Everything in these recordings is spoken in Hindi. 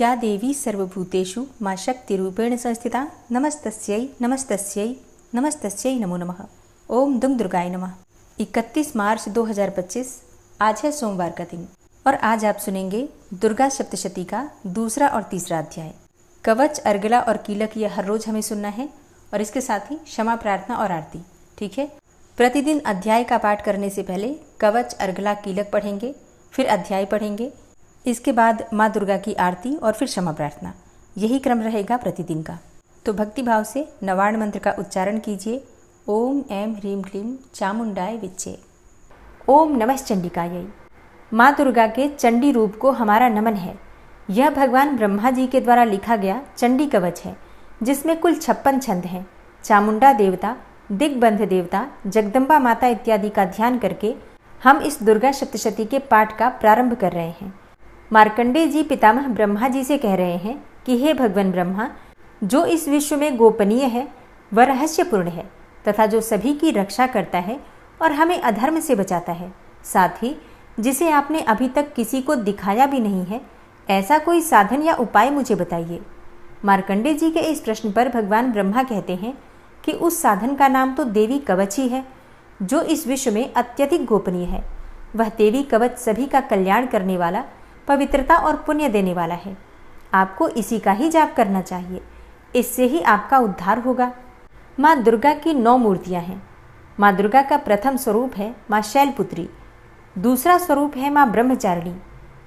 या देवी सर्वभूतेषु मां शक्तिरूपेण संस्थिता नमस्तस्यै नमस्तस्यै नमस्तस्यै नमो नमः। ओम दुम दुर्गाय नमः। 31 मार्च 2025 आज है सोमवार का दिन और आज आप सुनेंगे दुर्गा सप्तशती का दूसरा और तीसरा अध्याय। कवच, अर्गला और कीलक यह हर रोज हमें सुनना है और इसके साथ ही क्षमा प्रार्थना और आरती। ठीक है, प्रतिदिन अध्याय का पाठ करने से पहले कवच, अर्गला, कीलक पढ़ेंगे, फिर अध्याय पढ़ेंगे, इसके बाद माँ दुर्गा की आरती और फिर क्षमा प्रार्थना। यही क्रम रहेगा प्रतिदिन का। तो भक्तिभाव से नवार्ण मंत्र का उच्चारण कीजिए। ओम ऐं ह्रीं क्लीं चामुंडाय विच्चे। ओम नमः चंडिकायै। माँ दुर्गा के चंडी रूप को हमारा नमन है। यह भगवान ब्रह्मा जी के द्वारा लिखा गया चंडी कवच है, जिसमें कुल 56 छंद हैं। चामुंडा देवता, दिग्बंध देवता, जगदम्बा माता इत्यादि का ध्यान करके हम इस दुर्गा सप्तशती के पाठ का प्रारंभ कर रहे हैं। मार्कंडेय जी पितामह ब्रह्मा जी से कह रहे हैं कि हे भगवान ब्रह्मा, जो इस विश्व में गोपनीय है वह रहस्यपूर्ण है तथा जो सभी की रक्षा करता है और हमें अधर्म से बचाता है, साथ ही जिसे आपने अभी तक किसी को दिखाया भी नहीं है, ऐसा कोई साधन या उपाय मुझे बताइए। मार्कंडेय जी के इस प्रश्न पर भगवान ब्रह्मा कहते हैं कि उस साधन का नाम तो देवी कवच ही है, जो इस विश्व में अत्यधिक गोपनीय है। वह देवी कवच सभी का कल्याण करने वाला, पवित्रता और पुण्य देने वाला है। आपको इसी का ही जाप करना चाहिए, इससे ही आपका उद्धार होगा। माँ दुर्गा की 9 मूर्तियाँ हैं। माँ दुर्गा का प्रथम स्वरूप है माँ शैलपुत्री, दूसरा स्वरूप है माँ ब्रह्मचारिणी,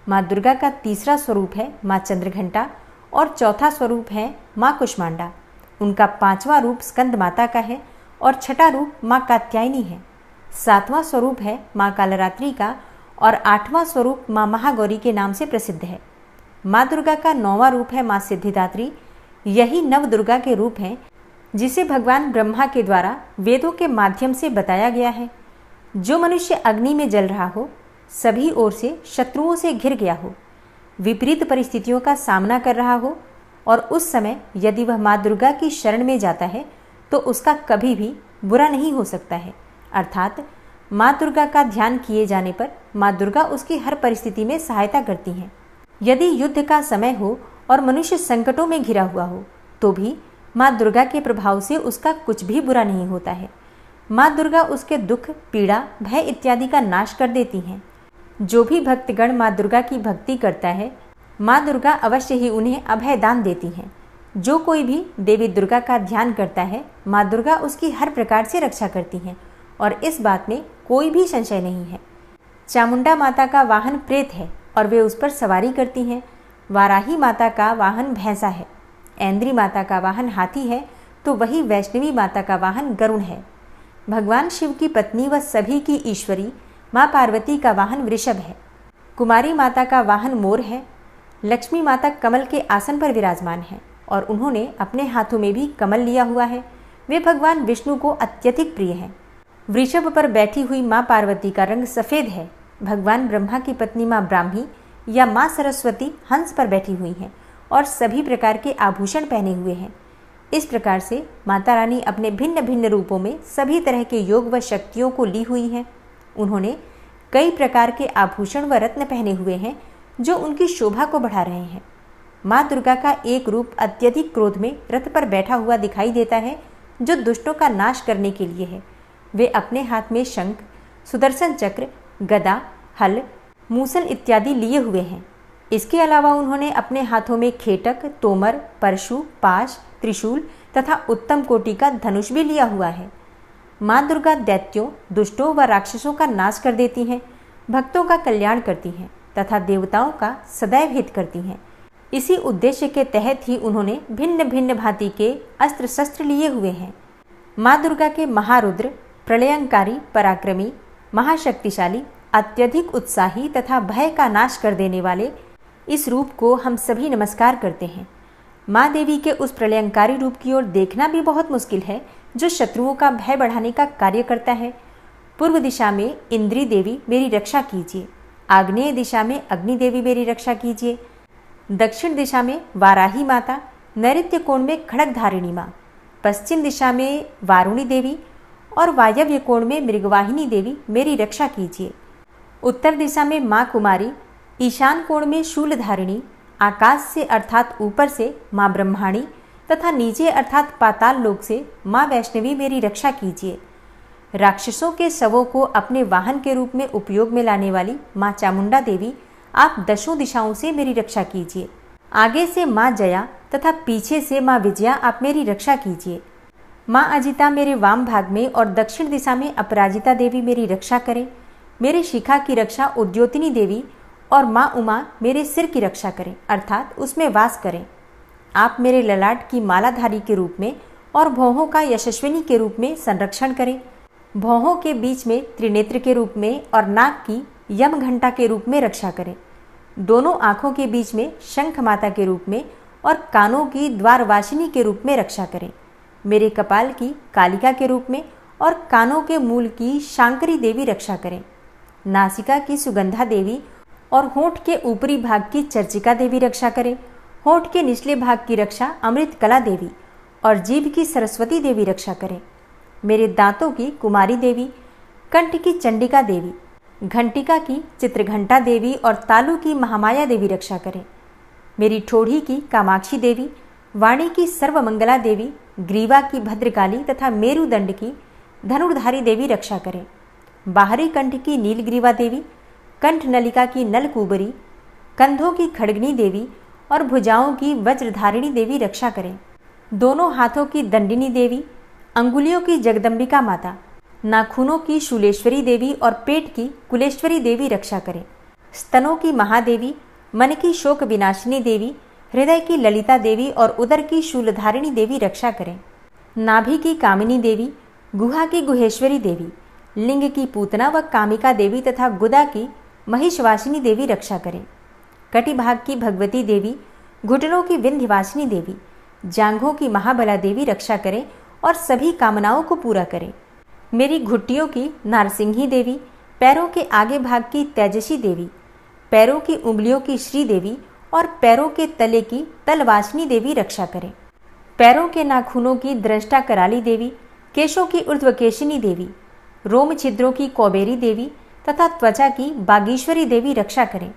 माँ दुर्गा का तीसरा स्वरूप है माँ चंद्रघंटा और चौथा स्वरूप है माँ कुष्मांडा। उनका 5वां रूप स्कंद माता का है और छठा रूप माँ कात्यायनी है। 7वां स्वरूप है माँ कालरात्रि का और 8वां स्वरूप माँ महागौरी के नाम से प्रसिद्ध है। माँ दुर्गा का 9वां रूप है माँ सिद्धिदात्री। यही नव दुर्गा के रूप हैं जिसे भगवान ब्रह्मा के द्वारा वेदों के माध्यम से बताया गया है। जो मनुष्य अग्नि में जल रहा हो, सभी ओर से शत्रुओं से घिर गया हो, विपरीत परिस्थितियों का सामना कर रहा हो और उस समय यदि वह माँ दुर्गा की शरण में जाता है तो उसका कभी भी बुरा नहीं हो सकता है। अर्थात माँ दुर्गा का ध्यान किए जाने पर माँ दुर्गा उसकी हर परिस्थिति में सहायता करती हैं। यदि युद्ध का समय हो और मनुष्य संकटों में घिरा हुआ हो तो भी माँ दुर्गा के प्रभाव से उसका कुछ भी बुरा नहीं होता है। माँ दुर्गा उसके दुख, पीड़ा, भय इत्यादि का नाश कर देती हैं। जो भी भक्तगण माँ दुर्गा की भक्ति करता है, माँ दुर्गा अवश्य ही उन्हें अभय दान देती हैं। जो कोई भी देवी दुर्गा का ध्यान करता है, माँ दुर्गा उसकी हर प्रकार से रक्षा करती हैं और इस बात में कोई भी संशय नहीं है। चामुंडा माता का वाहन प्रेत है और वे उस पर सवारी करती हैं। वाराही माता का वाहन भैंसा है। ऐन्द्री माता का वाहन हाथी है तो वही वैष्णवी माता का वाहन गरुड़ है। भगवान शिव की पत्नी व सभी की ईश्वरी माँ पार्वती का वाहन वृषभ है। कुमारी माता का वाहन मोर है। लक्ष्मी माता कमल के आसन पर विराजमान है और उन्होंने अपने हाथों में भी कमल लिया हुआ है। वे भगवान विष्णु को अत्यधिक प्रिय हैं। वृषभ पर बैठी हुई माँ पार्वती का रंग सफ़ेद है। भगवान ब्रह्मा की पत्नी माँ ब्राह्मी या माँ सरस्वती हंस पर बैठी हुई हैं और सभी प्रकार के आभूषण पहने हुए हैं। इस प्रकार से माता रानी अपने भिन्न भिन्न रूपों में सभी तरह के योग व शक्तियों को ली हुई हैं। उन्होंने कई प्रकार के आभूषण व रत्न पहने हुए हैं जो उनकी शोभा को बढ़ा रहे हैं। माँ दुर्गा का एक रूप अत्यधिक क्रोध में रथ पर बैठा हुआ दिखाई देता है, जो दुष्टों का नाश करने के लिए है। वे अपने हाथ में शंख, सुदर्शन चक्र, गदा, हल, मूसल इत्यादि लिए हुए हैं। इसके अलावा उन्होंने अपने हाथों में खेटक, तोमर, परशु, पाश, त्रिशूल तथा उत्तम कोटि का धनुष भी लिया हुआ है। माँ दुर्गा दैत्यों, दुष्टों व राक्षसों का नाश कर देती हैं, भक्तों का कल्याण करती हैं तथा देवताओं का सदैव हित करती हैं। इसी उद्देश्य के तहत ही उन्होंने भिन्न भिन्न भांति के अस्त्र शस्त्र लिए हुए हैं। माँ दुर्गा के महारुद्र, प्रलयंकारी, पराक्रमी, महाशक्तिशाली, अत्यधिक उत्साही तथा भय का नाश कर देने वाले इस रूप को हम सभी नमस्कार करते हैं। माँ देवी के उस प्रलयंकारी रूप की ओर देखना भी बहुत मुश्किल है, जो शत्रुओं का भय बढ़ाने का कार्य करता है। पूर्व दिशा में इंद्री देवी मेरी रक्षा कीजिए, आग्नेय दिशा में अग्नि देवी मेरी रक्षा कीजिए, दक्षिण दिशा में वाराही माता, नैऋत्य कोण में खड़ग धारिणी माँ, पश्चिम दिशा में वारुणी देवी और वायव्य कोण में मृगवाहिनी देवी मेरी रक्षा कीजिए। उत्तर दिशा में माँ कुमारी, ईशान कोण में शूलधारिणी, आकाश से अर्थात ऊपर से माँ ब्रह्माणी तथा नीचे अर्थात पाताल लोक से माँ वैष्णवी मेरी रक्षा कीजिए। राक्षसों के शवों को अपने वाहन के रूप में उपयोग में लाने वाली माँ चामुंडा देवी, आप दशों दिशाओं से मेरी रक्षा कीजिए। आगे से माँ जया तथा पीछे से माँ विजया, आप मेरी रक्षा कीजिए। माँ अजिता मेरे वाम भाग में और दक्षिण दिशा में अपराजिता देवी मेरी रक्षा करें। मेरे शिखा की रक्षा उद्योतिनी देवी और माँ उमा मेरे सिर की रक्षा करें, अर्थात उसमें वास करें। आप मेरे ललाट की मालाधारी के रूप में और भौहों का यशस्विनी के रूप में संरक्षण करें। भौहों के बीच में त्रिनेत्र के रूप में और नाक की यम घंटा के रूप में रक्षा करें। दोनों आँखों के बीच में शंख माता के रूप में और कानों की द्वारवासिनी के रूप में रक्षा करें। मेरे कपाल की कालिका के रूप में और कानों के मूल की शांकरी देवी रक्षा करें। नासिका की सुगंधा देवी और होंठ के ऊपरी भाग की चर्चिका देवी रक्षा करें। होंठ के निचले भाग की रक्षा अमृत कला देवी और जीभ की सरस्वती देवी रक्षा करें। मेरे दांतों की कुमारी देवी, कंठ की चंडिका देवी, घंटिका की चित्रघंटा देवी और तालु की महामाया देवी रक्षा करें। मेरी ठोड़ी की कामाक्षी देवी, वाणी की सर्वमंगला देवी, ग्रीवा की भद्रकाली तथा मेरुदंड की धनुर्धारी देवी रक्षा करें। बाहरी कंठ की नीलग्रीवा देवी, कंठ नलिका की नलकूबरी, कंधों की खड़गनी देवी और भुजाओं की वज्रधारिणी देवी रक्षा करें। दोनों हाथों की दंडिनी देवी, अंगुलियों की जगदम्बिका माता, नाखूनों की शूलेश्वरी देवी और पेट की कुलेश्वरी देवी रक्षा करें। स्तनों की महादेवी, मन की शोक विनाशिनी देवी, हृदय की ललिता देवी और उदर की शूलधारिणी देवी रक्षा करें। नाभि की कामिनी देवी, गुहा की गुहेश्वरी देवी, लिंग की पूतना व कामिका देवी तथा गुदा की महिषवासिनी देवी रक्षा करें। कटिभाग की भगवती देवी, घुटनों की विंध्यवासिनी देवी, जांघों की महाबला देवी रक्षा करें और सभी कामनाओं को पूरा करें। मेरी घुट्टियों की नारसिंही देवी, पैरों के आगे भाग की तेजसी देवी, पैरों की उंगलियों की श्री देवी और पैरों के तले की तलवासिनी देवी रक्षा करें। पैरों के नाखूनों की दृष्टा कराली देवी, केशों की ऊर्ध्वकेशिनी देवी, रोम छिद्रों की कौबेरी देवी तथा त्वचा की बागीश्वरी देवी रक्षा करें।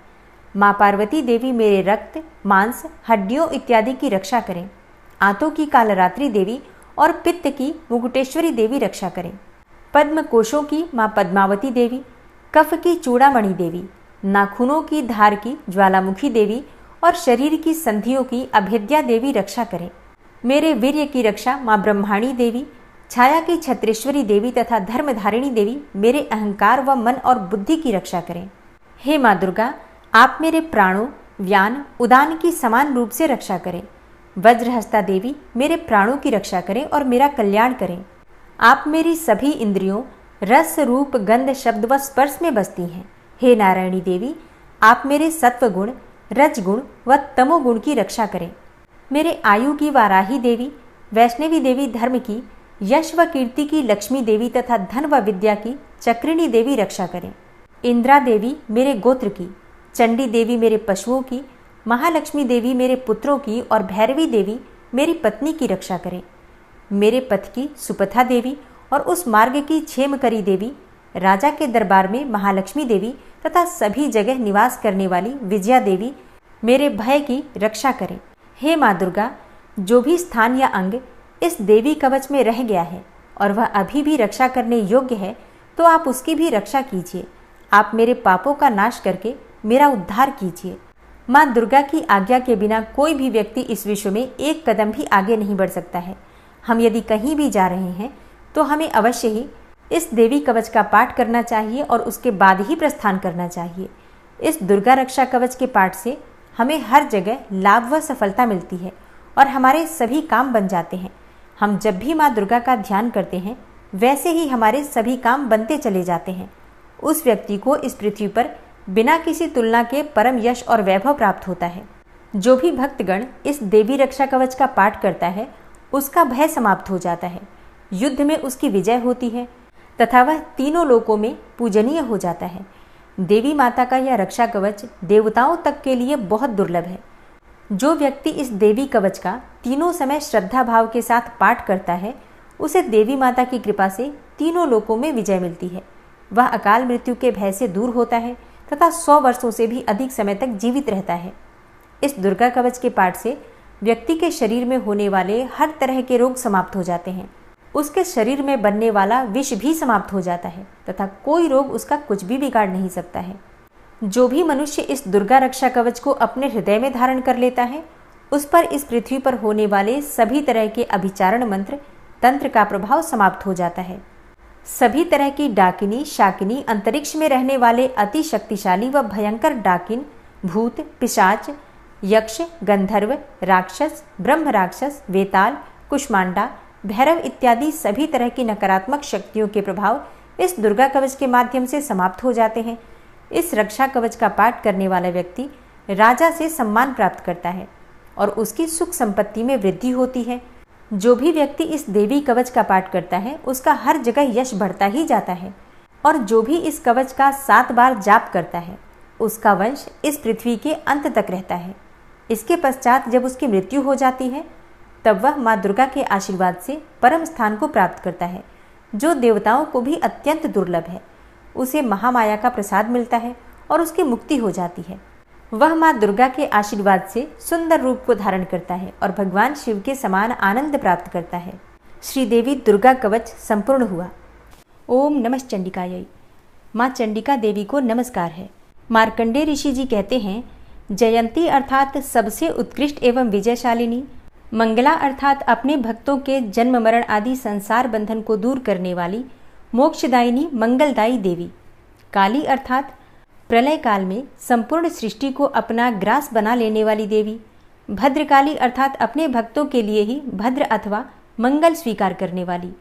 माँ पार्वती देवी मेरे रक्त, मांस, हड्डियों इत्यादि की रक्षा करें। आंतों की कालरात्रि देवी और पित्त की मुकुटेश्वरी देवी रक्षा करें। पद्म कोशों की माँ पद्मावती देवी, कफ की चूड़ामणि देवी, नाखूनों की धार की ज्वालामुखी देवी और शरीर की संधियों की अभेद्या देवी रक्षा करें। मेरे वीर्य की रक्षा माँ ब्रह्माणी देवी, छाया की छत्रेश्वरी देवी तथा धर्मधारिणी देवी मेरे अहंकार व मन और बुद्धि की रक्षा करें। हे माँ दुर्गा, आप मेरे प्राणों, व्यान, उदान की समान रूप से रक्षा करें। वज्रहस्ता देवी मेरे प्राणों की रक्षा करें और मेरा कल्याण करें। आप मेरी सभी इंद्रियों, रस, रूप, गंध, शब्द व स्पर्श में बसती हैं। हे नारायणी देवी, आप मेरे सत्वगुण, रजगुण व तमोगुण की रक्षा करें। मेरे आयु की वाराही देवी, वैष्णवी देवी धर्म की, यश व कीर्ति की लक्ष्मी देवी तथा धन व विद्या की चक्रिणी देवी रक्षा करें। इंद्रा देवी मेरे गोत्र की, चंडी देवी मेरे पशुओं की, महालक्ष्मी देवी मेरे पुत्रों की और भैरवी देवी मेरी पत्नी की रक्षा करें। मेरे पथ की सुपथा देवी और उस मार्ग की क्षेमकरी देवी, राजा के दरबार में महालक्ष्मी देवी तथा सभी जगह निवास करने वाली विजया देवी मेरे भय की रक्षा करें। हे माँ दुर्गा, जो भी स्थान या अंग इस देवी कवच में रह गया है और वह अभी भी रक्षा करने योग्य है, तो आप उसकी भी रक्षा कीजिए। आप मेरे पापों का नाश करके मेरा उद्धार कीजिए। माँ दुर्गा की आज्ञा के बिना कोई भी व्यक्ति इस विश्व में एक कदम भी आगे नहीं बढ़ सकता है। हम यदि कहीं भी जा रहे हैं तो हमें अवश्य ही इस देवी कवच का पाठ करना चाहिए और उसके बाद ही प्रस्थान करना चाहिए। इस दुर्गा रक्षा कवच के पाठ से हमें हर जगह लाभ व सफलता मिलती है और हमारे सभी काम बन जाते हैं। हम जब भी माँ दुर्गा का ध्यान करते हैं, वैसे ही हमारे सभी काम बनते चले जाते हैं। उस व्यक्ति को इस पृथ्वी पर बिना किसी तुलना के परम यश और वैभव प्राप्त होता है। जो भी भक्तगण इस देवी रक्षा कवच का पाठ करता है, उसका भय समाप्त हो जाता है, युद्ध में उसकी विजय होती है तथा वह तीनों लोकों में पूजनीय हो जाता है। देवी माता का यह रक्षा कवच देवताओं तक के लिए बहुत दुर्लभ है। जो व्यक्ति इस देवी कवच का तीनों समय श्रद्धा भाव के साथ पाठ करता है, उसे देवी माता की कृपा से तीनों लोकों में विजय मिलती है। वह अकाल मृत्यु के भय से दूर होता है तथा 100 वर्षों से भी अधिक समय तक जीवित रहता है। इस दुर्गा कवच के पाठ से व्यक्ति के शरीर में होने वाले हर तरह के रोग समाप्त हो जाते हैं। उसके शरीर में बनने वाला विष भी समाप्त हो जाता है तथा कोई रोग उसका कुछ भी बिगाड़ नहीं सकता है। जो भी मनुष्य इस दुर्गा रक्षा कवच को अपने हृदय में धारण कर लेता है, उस पर इस पृथ्वी पर होने वाले सभी तरह के अभिचारण मंत्र तंत्र का प्रभाव समाप्त हो जाता है। सभी तरह की डाकिनी शाकिनी, अंतरिक्ष में रहने वाले अति शक्तिशाली व भयंकर डाकिन, भूत, पिशाच, यक्ष, गंधर्व, राक्षस, ब्रह्म राक्षस, वेताल, कुष्मांडा, भैरव इत्यादि सभी तरह की नकारात्मक शक्तियों के प्रभाव इस दुर्गा कवच के माध्यम से समाप्त हो जाते हैं। इस रक्षा कवच का पाठ करने वाला व्यक्ति राजा से सम्मान प्राप्त करता है और उसकी सुख संपत्ति में वृद्धि होती है। जो भी व्यक्ति इस देवी कवच का पाठ करता है, उसका हर जगह यश बढ़ता ही जाता है और जो भी इस कवच का 7 बार जाप करता है, उसका वंश इस पृथ्वी के अंत तक रहता है। इसके पश्चात जब उसकी मृत्यु हो जाती है, तब वह माँ दुर्गा के आशीर्वाद से परम स्थान को प्राप्त करता है, जो देवताओं को भी अत्यंत दुर्लभ है। उसे महामाया का प्रसाद मिलता है और उसकी मुक्ति हो जाती है। वह माँ दुर्गा के आशीर्वाद से सुंदर रूप को धारण करता है और भगवान शिव के समान आनंद प्राप्त करता है। श्रीदेवी दुर्गा कवच संपूर्ण हुआ। ओम नमः चंडिकायै। माँ चंडिका देवी को नमस्कार है। मार्कंडेय ऋषि जी कहते हैं, जयंती अर्थात सबसे उत्कृष्ट एवं विजयशालिनी, मंगला अर्थात अपने भक्तों के जन्म मरण आदि संसार बंधन को दूर करने वाली, मोक्षदायिनी मंगलदायी देवी, काली अर्थात प्रलय काल में संपूर्ण सृष्टि को अपना ग्रास बना लेने वाली देवी, भद्रकाली अर्थात अपने भक्तों के लिए ही भद्र अथवा मंगल स्वीकार करने वाली,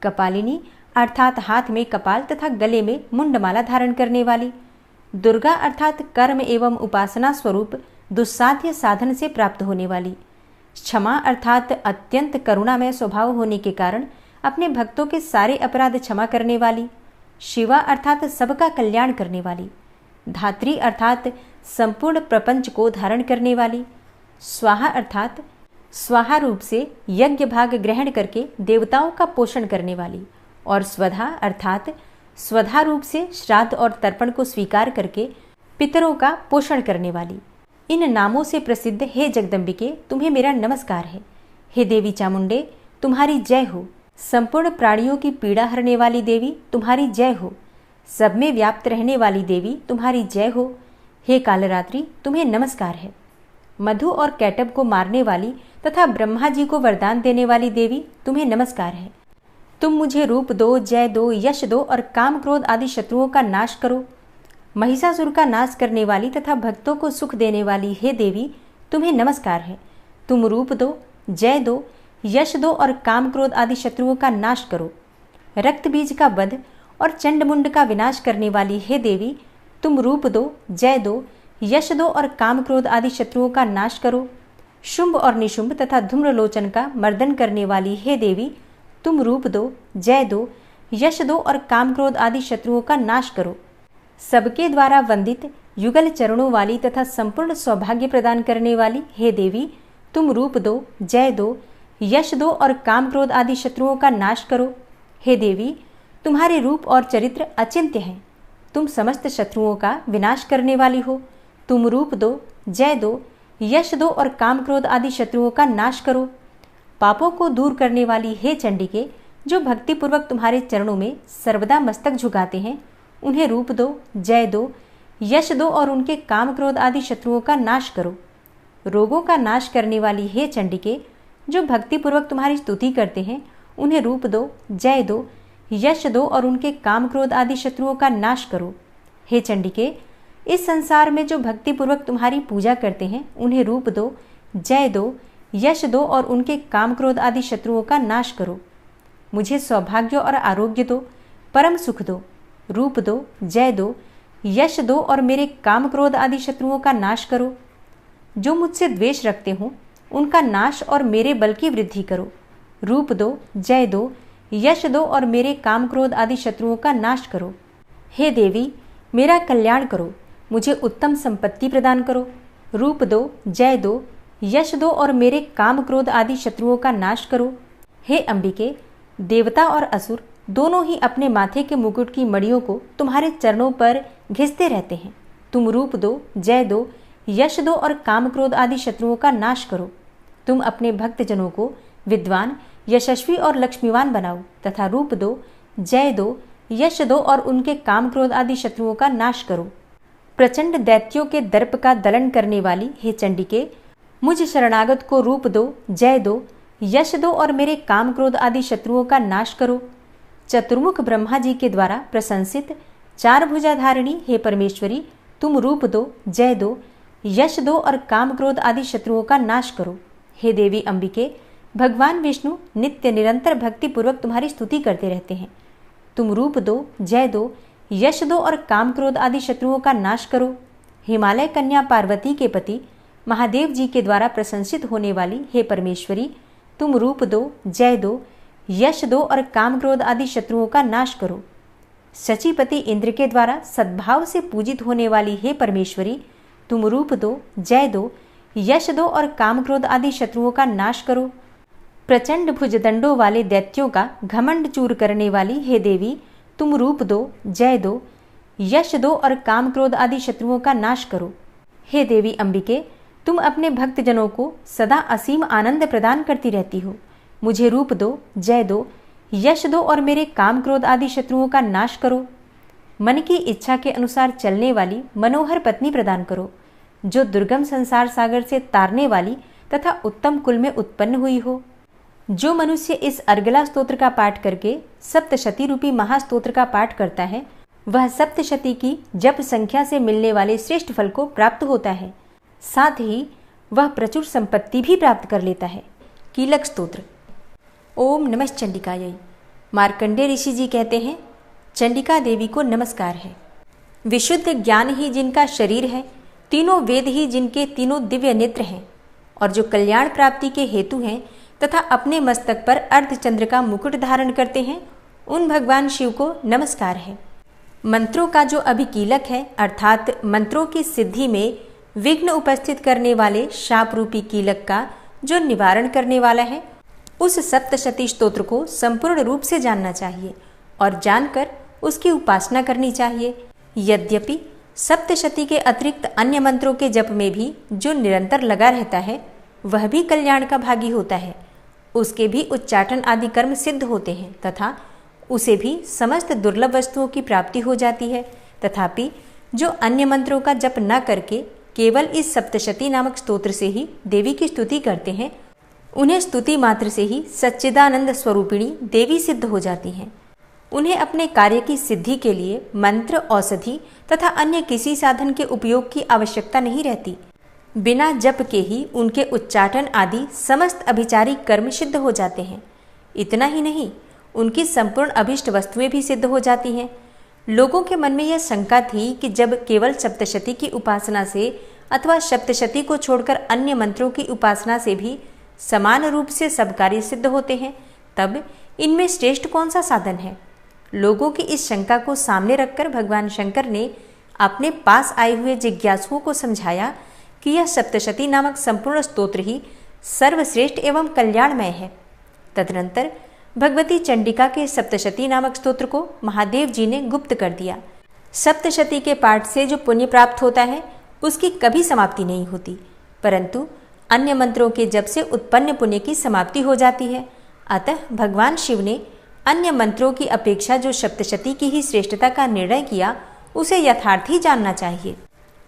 कपालिनी अर्थात हाथ में कपाल तथा गले में मुंडमाला धारण करने वाली, दुर्गा अर्थात कर्म एवं उपासना स्वरूप दुस्साध्य साधन से प्राप्त होने वाली, क्षमा अर्थात अत्यंत करुणामय स्वभाव होने के कारण अपने भक्तों के सारे अपराध क्षमा करने वाली, शिवा अर्थात सबका कल्याण करने वाली, धात्री अर्थात संपूर्ण प्रपंच को धारण करने वाली, स्वाहा अर्थात स्वाहा रूप से यज्ञ भाग ग्रहण करके देवताओं का पोषण करने वाली, और स्वधा अर्थात स्वधा रूप से श्राद्ध और तर्पण को स्वीकार करके पितरों का पोषण करने वाली। इन नामों से प्रसिद्ध हे जगदम्बिके, तुम्हें मेरा नमस्कार है। हे देवी चामुंडे, तुम्हारी जय हो। संपूर्ण प्राणियों की पीड़ा हरने वाली देवी, तुम्हारी जय हो। सब में व्याप्त रहने वाली देवी, तुम्हारी जय हो। हे कालरात्रि, तुम्हें नमस्कार है। मधु और कैटब को मारने वाली तथा ब्रह्मा जी को वरदान देने वाली देवी, तुम्हें नमस्कार है। तुम मुझे रूप दो, जय दो, यश दो और काम क्रोध आदि शत्रुओं का नाश करो। महिषासुर का नाश करने वाली तथा भक्तों को सुख देने वाली हे देवी, तुम्हें नमस्कार है। तुम रूप दो, जय दो, यश दो और काम क्रोध आदि शत्रुओं का नाश करो। रक्त बीज का वध और चंडमुंड का विनाश करने वाली हे देवी, तुम रूप दो, जय दो, यश दो और काम क्रोध आदि शत्रुओं का नाश करो। शुंभ और निशुंभ तथा धूम्रलोचन का मर्दन करने वाली हे देवी, तुम रूप दो, जय दो, यश दो और काम क्रोध आदि शत्रुओं का नाश करो। सबके द्वारा वंदित युगल चरणों वाली तथा संपूर्ण सौभाग्य प्रदान करने वाली हे देवी, तुम रूप दो, जय दो, यश दो और काम क्रोध आदि शत्रुओं का नाश करो। हे देवी, तुम्हारे रूप और चरित्र अचिंत्य हैं। तुम समस्त शत्रुओं का विनाश करने वाली हो। तुम रूप दो, जय दो, यश दो और काम क्रोध आदि शत्रुओं का नाश करो। पापों को दूर करने वाली हे चंडिके, जो भक्तिपूर्वक तुम्हारे चरणों में सर्वदा मस्तक झुकाते हैं, उन्हें रूप दो, जय दो, यश दो और उनके काम क्रोध आदि शत्रुओं का नाश करो। रोगों का नाश करने वाली हे चंडिके, जो भक्तिपूर्वक तुम्हारी स्तुति करते हैं, उन्हें रूप दो, जय दो, यश दो और उनके काम क्रोध आदि शत्रुओं का नाश करो। हे चंडिके, इस संसार में जो भक्तिपूर्वक तुम्हारी पूजा करते हैं, उन्हें रूप दो, जय दो, यश दो और उनके काम क्रोध आदि शत्रुओं का नाश करो। मुझे सौभाग्य और आरोग्य दो, परम सुख दो। रूप दो, जय दो, यश दो और मेरे काम क्रोध आदि शत्रुओं का नाश करो। जो मुझसे द्वेष रखते हों, उनका नाश और मेरे बल की वृद्धि करो। रूप दो, जय दो, यश दो और मेरे काम क्रोध आदि शत्रुओं का नाश करो। हे देवी, मेरा कल्याण करो, मुझे उत्तम संपत्ति प्रदान करो। रूप दो, जय दो, यश दो और मेरे काम क्रोध आदि शत्रुओं का नाश करो। हे अंबिके, देवता और असुर दोनों ही अपने माथे के मुकुट की मड़ियों को तुम्हारे चरणों पर घिसते रहते हैं। तुम रूप दो, जय दो, यश दो और काम क्रोध आदि शत्रुओं का नाश करो। तुम अपने भक्तजनों को विद्वान, यशस्वी और लक्ष्मीवान बनाओ तथा रूप दो, जय दो, यश दो और उनके काम क्रोध आदि शत्रुओं का नाश करो। प्रचंड दैत्यों के दर्प का दलन करने वाली हे चंडिके, मुझ शरणागत को रूप दो, जय दो, यश दो और मेरे काम क्रोध आदि शत्रुओं का नाश करो। चतुर्मुख ब्रह्मा जी के द्वारा प्रशंसित चार भुजाधारिणी हे परमेश्वरी, तुम रूप दो, जय दो, यश दो और काम क्रोध आदि शत्रुओं का नाश करो। हे देवी अंबिके, भगवान विष्णु नित्य निरंतर भक्ति पूर्वक तुम्हारी स्तुति करते रहते हैं। तुम रूप दो, जय दो, यश दो और काम क्रोध आदि शत्रुओं का नाश करो। हिमालय कन्या पार्वती के पति महादेव जी के द्वारा प्रशंसित होने वाली हे परमेश्वरी, तुम रूप दो, जय दो, यश दो और काम क्रोध आदि शत्रुओं का नाश करो। शचीपति इंद्र के द्वारा सद्भाव से पूजित होने वाली हे परमेश्वरी, तुम रूप दो, जय दो, यश दो और काम क्रोध आदि शत्रुओं का नाश करो। प्रचंड भुजदंडों वाले दैत्यों का घमंड चूर करने वाली हे देवी, तुम रूप दो, जय दो, यश दो और काम क्रोध आदि शत्रुओं का नाश करो। हे देवी अंबिके, तुम अपने भक्तजनों को सदा असीम आनंद प्रदान करती रहती हो। मुझे रूप दो, जय दो, यश दो और मेरे काम क्रोध आदि शत्रुओं का नाश करो। मन की इच्छा के अनुसार चलने वाली मनोहर पत्नी प्रदान करो, जो दुर्गम संसार सागर से तारने वाली तथा उत्तम कुल में उत्पन्न हुई हो। जो मनुष्य इस अर्गला स्तोत्र का पाठ करके सप्तशती रूपी महास्तोत्र का पाठ करता है, वह सप्तशती की जप संख्या से मिलने वाले श्रेष्ठ फल को प्राप्त होता है। साथ ही वह प्रचुर संपत्ति भी प्राप्त कर लेता है। कीलक स्तोत्र। ओम नमः चंडिकायै। मार्कंडेय ऋषि जी कहते हैं, चंडिका देवी को नमस्कार है। विशुद्ध ज्ञान ही जिनका शरीर है, तीनों वेद ही जिनके तीनों दिव्य नेत्र हैं, और जो कल्याण प्राप्ति के हेतु हैं तथा अपने मस्तक पर अर्धचंद्र का मुकुट धारण करते हैं, उन भगवान शिव को नमस्कार है। मंत्रों का जो अभिकीलक है, अर्थात मंत्रों की सिद्धि में विघ्न उपस्थित करने वाले शाप रूपी कीलक का जो निवारण करने वाला है, उस सप्तशती स्तोत्र को संपूर्ण रूप से जानना चाहिए और जानकर उसकी उपासना करनी चाहिए। यद्यपि सप्तशती के अतिरिक्त अन्य मंत्रों के जप में भी जो निरंतर लगा रहता है, वह भी कल्याण का भागी होता है। उसके भी उच्चाटन आदि कर्म सिद्ध होते हैं तथा उसे भी समस्त दुर्लभ वस्तुओं की प्राप्ति हो जाती है। तथापि जो अन्य मंत्रों का जप न करके केवल इस सप्तशती नामक स्तोत्र से ही देवी की स्तुति करते हैं, उन्हें स्तुति मात्र से ही सच्चिदानंद स्वरूपिणी देवी सिद्ध हो जाती हैं। उन्हें अपने कार्य की सिद्धि के लिए मंत्र, औषधि तथा अन्य किसी साधन के उपयोग की आवश्यकता नहीं रहती। बिना जप के ही उनके उच्चाटन आदि समस्त अभिचारिक कर्म सिद्ध हो जाते हैं। इतना ही नहीं, उनकी संपूर्ण अभिष्ट वस्तुएं भी सिद्ध हो जाती हैं। लोगों के मन में यह शंका थी कि जब केवल सप्तशती की उपासना से अथवा सप्तशती को छोड़कर अन्य मंत्रों की उपासना से भी समान रूप से सब कार्य सिद्ध होते हैं, तब इनमें श्रेष्ठ कौन सा साधन है। लोगों की इस शंका को सामने रखकर भगवान शंकर ने अपने पास आए हुए जिज्ञासुओं को समझाया कि यह सप्तशती नामक संपूर्ण स्तोत्र ही सर्वश्रेष्ठ एवं कल्याणमय है। तदनंतर भगवती चंडिका के सप्तशती नामक स्तोत्र को महादेव जी ने गुप्त कर दिया। सप्तशती के पाठ से जो पुण्य प्राप्त होता है, उसकी कभी समाप्ति नहीं होती, परंतु अन्य मंत्रों के जप से उत्पन्न पुण्य की समाप्ति हो जाती है। अतः भगवान शिव ने अन्य मंत्रों की अपेक्षा जो सप्तशती की ही श्रेष्ठता का निर्णय किया, उसे यथार्थ ही जानना चाहिए।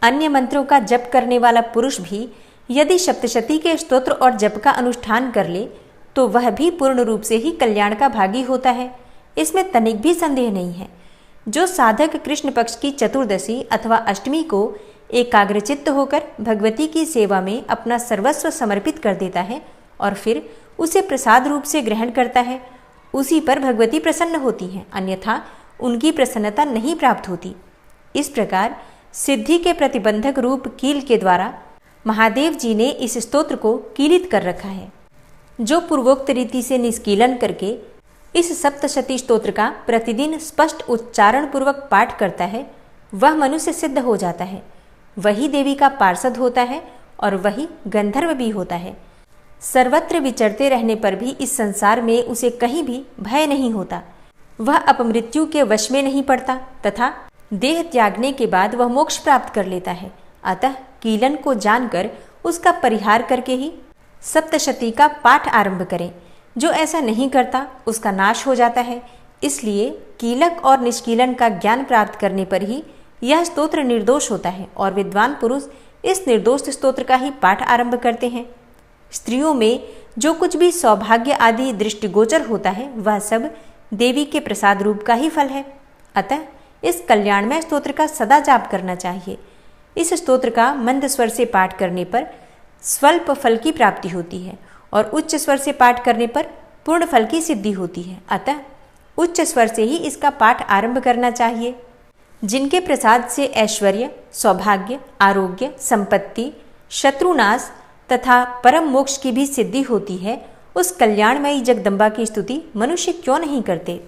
अन्य मंत्रों का जप करने वाला पुरुष भी यदि सप्तशती के स्तोत्र और जप का अनुष्ठान कर ले, तो वह भी पूर्ण रूप से ही कल्याण का भागी होता है। इसमें तनिक भी संदेह नहीं है। जो साधक कृष्ण पक्ष की चतुर्दशी अथवा अष्टमी को एकाग्रचित्त होकर भगवती की सेवा में अपना सर्वस्व समर्पित कर देता है और फिर उसे प्रसाद रूप से ग्रहण करता है, उसी पर भगवती प्रसन्न होती हैं, अन्यथा उनकी प्रसन्नता नहीं प्राप्त होती। इस प्रकार सिद्धि के प्रतिबंधक रूप कील के द्वारा महादेव जी ने इस स्तोत्र को कीलित कर रखा है। जो पूर्वोक्त रीति से निष्कीलन करके इस सप्तशती स्तोत्र का प्रतिदिन स्पष्ट उच्चारण पूर्वक पाठ करता है, वह मनुष्य सिद्ध हो जाता है, वही देवी का पार्षद होता है और वही गंधर्व भी होता है। सर्वत्र विचरते रहने पर भी इस संसार में उसे कहीं भी भय नहीं होता। वह अपमृत्यु के वश में नहीं पड़ता तथा देह त्यागने के बाद वह मोक्ष प्राप्त कर लेता है। अतः कीलन को जानकर उसका परिहार करके ही सप्तशती का पाठ आरंभ करें। जो ऐसा नहीं करता उसका नाश हो जाता है। इसलिए कीलक और निष्कीलन का ज्ञान प्राप्त करने पर ही यह स्तोत्र निर्दोष होता है और विद्वान पुरुष इस निर्दोष स्तोत्र का ही पाठ आरंभ करते हैं। स्त्रियों में जो कुछ भी सौभाग्य आदि दृष्टिगोचर होता है वह सब देवी के प्रसाद रूप का ही फल है। अतः इस कल्याणमय स्तोत्र का सदा जाप करना चाहिए। इस स्तोत्र का मंद स्वर से पाठ करने पर स्वल्प फल की प्राप्ति होती है और उच्च स्वर से पाठ करने पर पूर्ण फल की सिद्धि होती है। अतः उच्च स्वर से ही इसका पाठ आरंभ करना चाहिए। जिनके प्रसाद से ऐश्वर्य, सौभाग्य, आरोग्य, संपत्ति, शत्रुनाश तथा परम मोक्ष की भी सिद्धि होती है, उस कल्याणमयी जगदम्बा की स्तुति मनुष्य क्यों नहीं करते।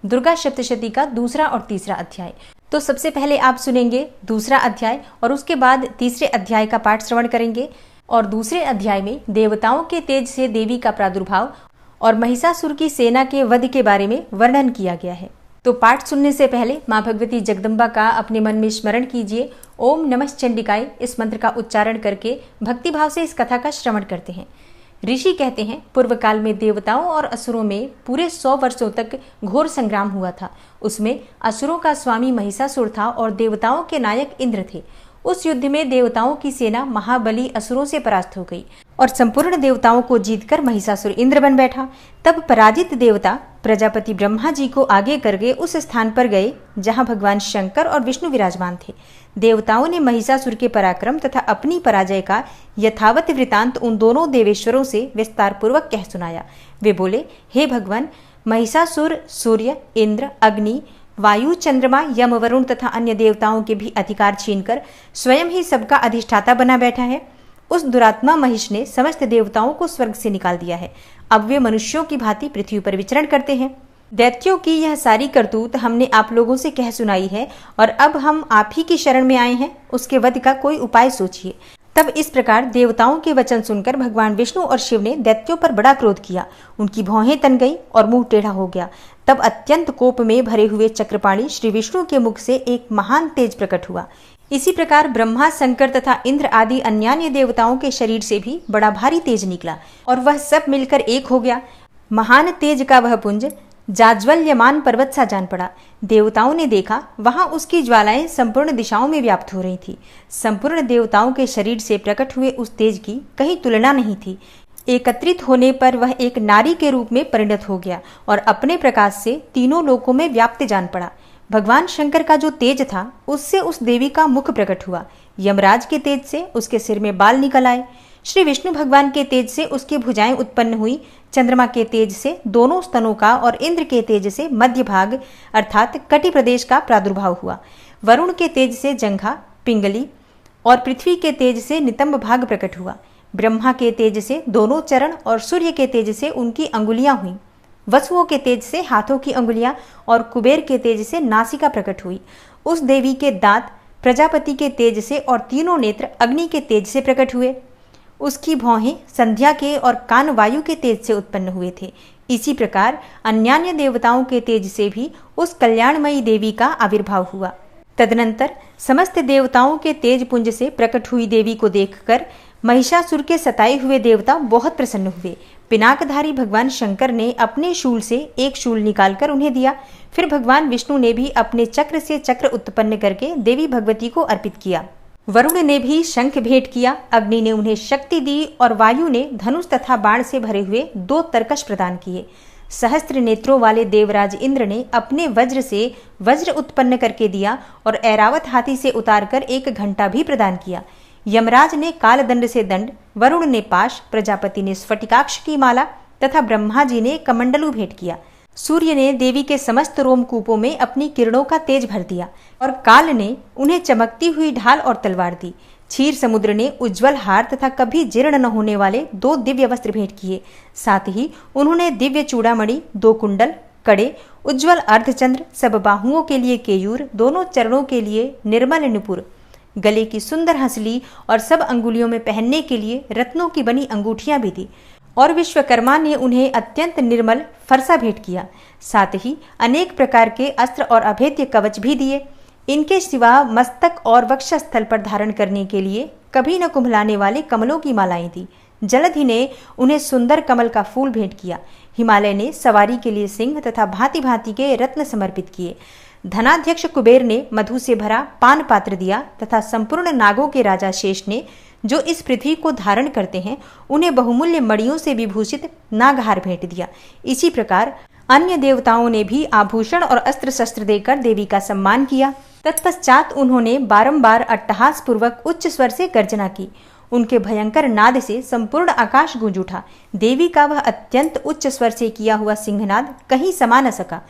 दुर्गा सप्तशती का दूसरा और तीसरा अध्याय। तो सबसे पहले आप सुनेंगे दूसरा अध्याय और उसके बाद तीसरे अध्याय का पाठ श्रवण करेंगे। और दूसरे अध्याय में देवताओं के तेज से देवी का प्रादुर्भाव और महिषासुर की सेना के वध के बारे में वर्णन किया गया है। तो पाठ सुनने से पहले माँ भगवती जगदम्बा का अपने मन में स्मरण कीजिए। ओम नमः चंडिकाय इस मंत्र का उच्चारण करके भक्तिभाव से इस कथा का श्रवण करते हैं। ऋषि कहते हैं, पूर्व काल में देवताओं और असुरों में पूरे 100 वर्षों तक घोर संग्राम हुआ था। उसमें असुरों का स्वामी महिषासुर था और देवताओं के नायक इंद्र थे। उस युद्ध में देवताओं की सेना महाबली असुरों से परास्त हो गई और संपूर्ण देवताओं को जीतकर महिषासुर इंद्र बन बैठा। तब पराजित देवता प्रजापति ब्रह्मा जी को आगे करके उस स्थान पर गए जहां भगवान शंकर और विष्णु विराजमान थे। देवताओं ने महिषासुर के पराक्रम तथा अपनी पराजय का यथावत वृतांत उन दोनों देवेश्वरों से विस्तार पूर्वक कह सुनाया। वे बोले, हे भगवान, महिषासुर सूर्य, इंद्र, अग्नि, वायु, चंद्रमा, यम, वरुण तथा अन्य देवताओं के भी अधिकार छीनकर स्वयं ही सबका अधिष्ठाता बना बैठा है। उस दुरात्मा महिष ने समस्त देवताओं को स्वर्ग से निकाल दिया है। अब वे मनुष्यों की भांति पृथ्वी पर विचरण करते हैं। दैत्यों की यह सारी करतूत हमने आप लोगों से कह सुनाई है और अब हम आप ही की शरण में आए हैं। उसके वध का कोई उपाय सोचिए। तब इस प्रकार देवताओं के वचन सुनकर भगवान विष्णु और शिव ने दैत्यों पर बड़ा क्रोध किया। उनकी भौहें तन गई और मुंह टेढ़ा हो गया। तब अत्यंत कोप में भरे हुए चक्रपाणी श्री विष्णु के मुख से एक महान तेज प्रकट हुआ। इसी प्रकार ब्रह्मा, शंकर तथा इंद्र आदि अन्यान्य देवताओं के शरीर से भी बड़ा भारी तेज निकला और वह सब मिलकर एक हो गया। महान तेज का वह पुंज जाज्वल्यमान पर्वत सा जान पड़ा। देवताओं ने देखा, वहां उसकी ज्वालाएं संपूर्ण दिशाओं में व्याप्त हो रही थी। संपूर्ण देवताओं के शरीर से प्रकट हुए उस तेज की कहीं तुलना नहीं थी। एकत्रित होने पर वह एक नारी के रूप में परिणत हो गया और अपने प्रकाश से तीनों लोकों में व्याप्त जान पड़ा। भगवान शंकर का जो तेज था उससे उस देवी का मुख प्रकट हुआ। यमराज के तेज से उसके सिर में बाल निकल आए। श्री विष्णु भगवान के तेज से उसकी भुजाएं उत्पन्न हुई। चंद्रमा के तेज से दोनों स्तनों का और इंद्र के तेज से मध्य भाग अर्थात कटि प्रदेश का प्रादुर्भाव हुआ। वरुण के तेज से जंघा, पिंगली और पृथ्वी के तेज से नितंब भाग प्रकट हुआ। ब्रह्मा के तेज से दोनों चरण और सूर्य के तेज से उनकी अंगुलियां हुई। वसुओं के तेज से हाथों की अंगुलियां और कुबेर के तेज से नासिका प्रकट हुई। उस देवी के दांत प्रजापति के तेज से और तीनों नेत्र अग्नि के तेज से प्रकट हुए। उसकी भौहें संध्या के और कान वायु के तेज से उत्पन्न हुए थे। इसी प्रकार अन्यान्य देवताओं के तेज से भी उस कल्याणमयी देवी का आविर्भाव हुआ। तदनंतर समस्त देवताओं के तेज पुंज से प्रकट हुई देवी को देखकर महिषासुर के सताए हुए देवता बहुत प्रसन्न हुए। पिनाकधारी भगवान शंकर ने अपने शूल से एक शूल निकालकर उन्हें दिया। फिर भगवान विष्णु ने भी अपने चक्र से चक्र उत्पन्न करके देवी भगवती को अर्पित किया। वरुण ने भी शंख भेंट किया। अग्नि ने उन्हें शक्ति दी और वायु ने धनुष तथा बाण से भरे हुए 2 तरकश प्रदान किए। सहस्त्र नेत्रों वाले देवराज इंद्र ने अपने वज्र से वज्र उत्पन्न करके दिया और ऐरावत हाथी से उतारकर एक घंटा भी प्रदान किया। यमराज ने कालदंड से दंड, वरुण ने पाश, प्रजापति ने स्फटिकाक्ष की माला तथा ब्रह्मा जी ने कमंडलू भेंट किया। सूर्य ने देवी के समस्त रोमकूपों में अपनी किरणों का तेज भर दिया और काल ने उन्हें चमकती हुई ढाल और तलवार दी। क्षीर समुद्र ने उज्जवल हार तथा कभी जीर्ण न होने वाले 2 दिव्य वस्त्र भेंट किए। साथ ही उन्होंने दिव्य चूड़ामणि, 2 कुंडल, कड़े, उज्जवल अर्धचंद्र, सब बाहुओं के लिए केयूर, दोनों चरणों के लिए निर्मल नुपुर, गले की सुंदर हंसली और सब अंगुलियों में पहनने के लिए रत्नों की बनी अंगूठियां भी दी। और विश्वकर्मा ने उन्हें अत्यंत निर्मल फरसा भेंट किया। साथ ही अनेक प्रकार के अस्त्र और अभेद्य कवच भी दिए। इनके सिवा मस्तक और वक्षस्थल पर धारण करने के लिए कभी न कुम्भलाने वाले कमलों की मालाएं दी। जलधि ने उन्हें सुंदर कमल का फूल भेंट किया। हिमालय ने सवारी के लिए सिंह तथा भांति भांति के रत्न समर्पित किए। धनाध्यक्ष कुबेर ने मधु से भरा पान पात्र दिया तथा संपूर्ण नागों के राजा शेष ने, जो इस पृथ्वी को धारण करते हैं, उन्हें बहुमूल्य मणियों से विभूषित नागहार भेंट दिया। इसी प्रकार अन्य देवताओं ने भी आभूषण और अस्त्र शस्त्र देकर देवी का सम्मान किया। तत्पश्चात उन्होंने बारंबार अट्टहास पूर्वक उच्च स्वर से गर्जना की। उनके भयंकर नाद से संपूर्ण आकाश गूंज उठा। देवी का वह अत्यंत उच्च स्वर से किया हुआ सिंहनाद कहीं समा न सका।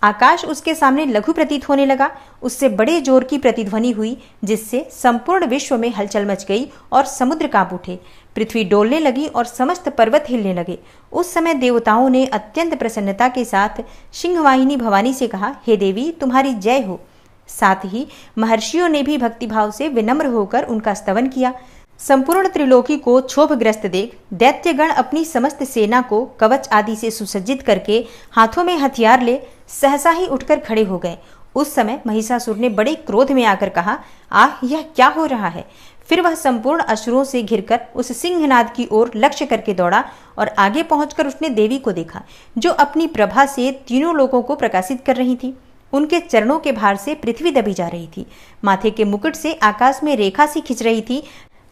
आकाश उसके सामने लघु प्रतीत होने लगा। उससे बड़े जोर की प्रतिध्वनि हुई, जिससे संपूर्ण विश्व में हलचल मच गई और समुद्र कांप उठे। पृथ्वी डोलने लगी और समस्त पर्वत हिलने लगे। उस समय देवताओं ने अत्यंत प्रसन्नता के साथ सिंहवाहिनी भवानी से कहा, हे देवी, तुम्हारी जय हो। साथ ही महर्षियों ने भी भक्तिभाव से विनम्र होकर उनका स्तवन किया। संपूर्ण त्रिलोकी को क्षोभग्रस्त देख दैत्यगण अपनी समस्त सेना को कवच आदि से सुसज्जित करके हाथों में हथियार ले सहसा ही उठकर खड़े हो गए। उस समय महिषासुर ने बड़े क्रोध में आकर कहा, आह, यह क्या हो रहा है। फिर वह संपूर्ण असुरों से घिरकर उस सिंहनाद की ओर लक्ष्य करके दौड़ा और आगे पहुंचकर उसने देवी को देखा, जो अपनी प्रभा से तीनों लोगों को प्रकाशित कर रही थी। उनके चरणों के भार से पृथ्वी दबी जा रही थी। माथे के मुकुट से आकाश में रेखा सी खिंच रही थी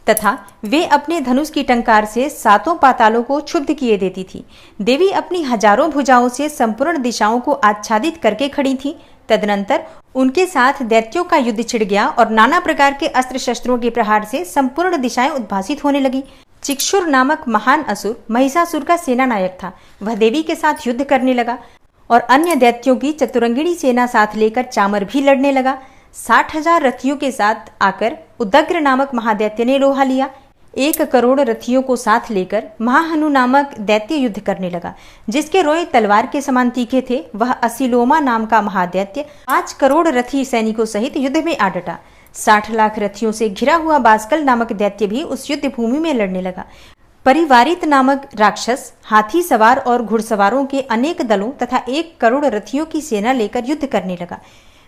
तथा वे अपने धनुष की टंकार से सातों पातालों को क्षुब्ध किए देती थी। देवी अपनी हजारों भुजाओं से संपूर्ण दिशाओं को आच्छादित करके खड़ी थी। तदनंतर उनके साथ दैत्यों का युद्ध छिड़ गया और नाना प्रकार के अस्त्र शस्त्रों के प्रहार से संपूर्ण दिशाएं उद्भासित होने लगी। चिक्षुर नामक महान असुर महिषासुर का सेना नायक था। वह देवी के साथ युद्ध करने लगा और अन्य दैत्यों की चतुरंगिणी सेना साथ लेकर चामर भी लड़ने लगा। 60,000 रथियों के साथ आकर उदग्र नामक महादैत्य ने लोहा लिया। 1 करोड़ रथियों को साथ लेकर महाहनु नामक दैत्य युद्ध करने लगा, जिसके रोए तलवार के समान तीखे थे। वह असिलोमा नाम का महादैत्य 5 करोड़ रथी सैनिकों सहित युद्ध में आ डटा। 60 लाख रथियों से घिरा हुआ बास्कल नामक दैत्य भी उस युद्ध भूमि में लड़ने लगा। परिवारित नामक राक्षस हाथी सवार और घुड़सवारों के अनेक दलों तथा 1 करोड़ रथियों की सेना लेकर युद्ध करने लगा।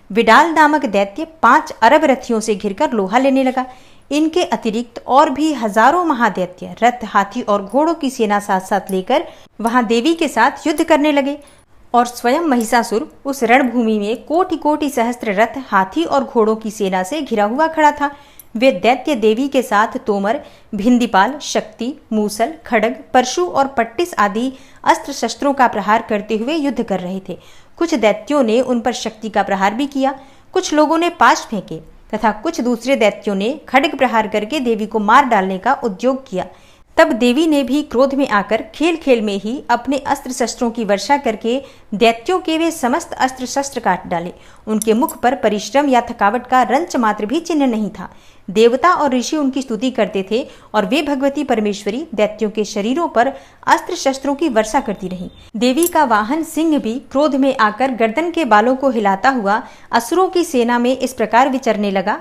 विडाल नामक दैत्य 5 अरब रथियों से घिरकर लोहा लेने लगा। इनके अतिरिक्त और भी हजारों महादैत्य रथ, हाथी और घोड़ों की सेना साथ साथ लेकर वहां देवी के साथ युद्ध करने लगे। और स्वयं महिषासुर उस रणभूमि में कोटि कोटि सहस्त्र रथ, हाथी और घोड़ों की सेना से घिरा हुआ खड़ा था। वे दैत्य देवी के साथ तोमर, भिंदीपाल, शक्ति, मूसल, खड्ग, परशु और पट्टिस आदि अस्त्र शस्त्रों का प्रहार करते हुए युद्ध कर रहे थे। कुछ दैत्यों ने उन पर शक्ति का प्रहार भी किया। कुछ लोगों ने पाश फेंके तथा कुछ दूसरे दैत्यों ने खड्ग प्रहार करके देवी को मार डालने का उद्योग किया। तब देवी ने भी क्रोध में आकर खेल खेल में ही अपने अस्त्र शस्त्रों की वर्षा करके दैत्यों के वे समस्त अस्त्र शस्त्र काट डाले। उनके मुख पर परिश्रम या थकावट का रंच मात्र भी चिन्ह नहीं था। देवता और ऋषि उनकी स्तुति करते थे और वे भगवती परमेश्वरी दैत्यों के शरीरों पर अस्त्र शस्त्रों की वर्षा करती रहीं। देवी का वाहन सिंह भी क्रोध में आकर गर्दन के बालों को हिलाता हुआ असुरों की सेना में इस प्रकार विचरने लगा,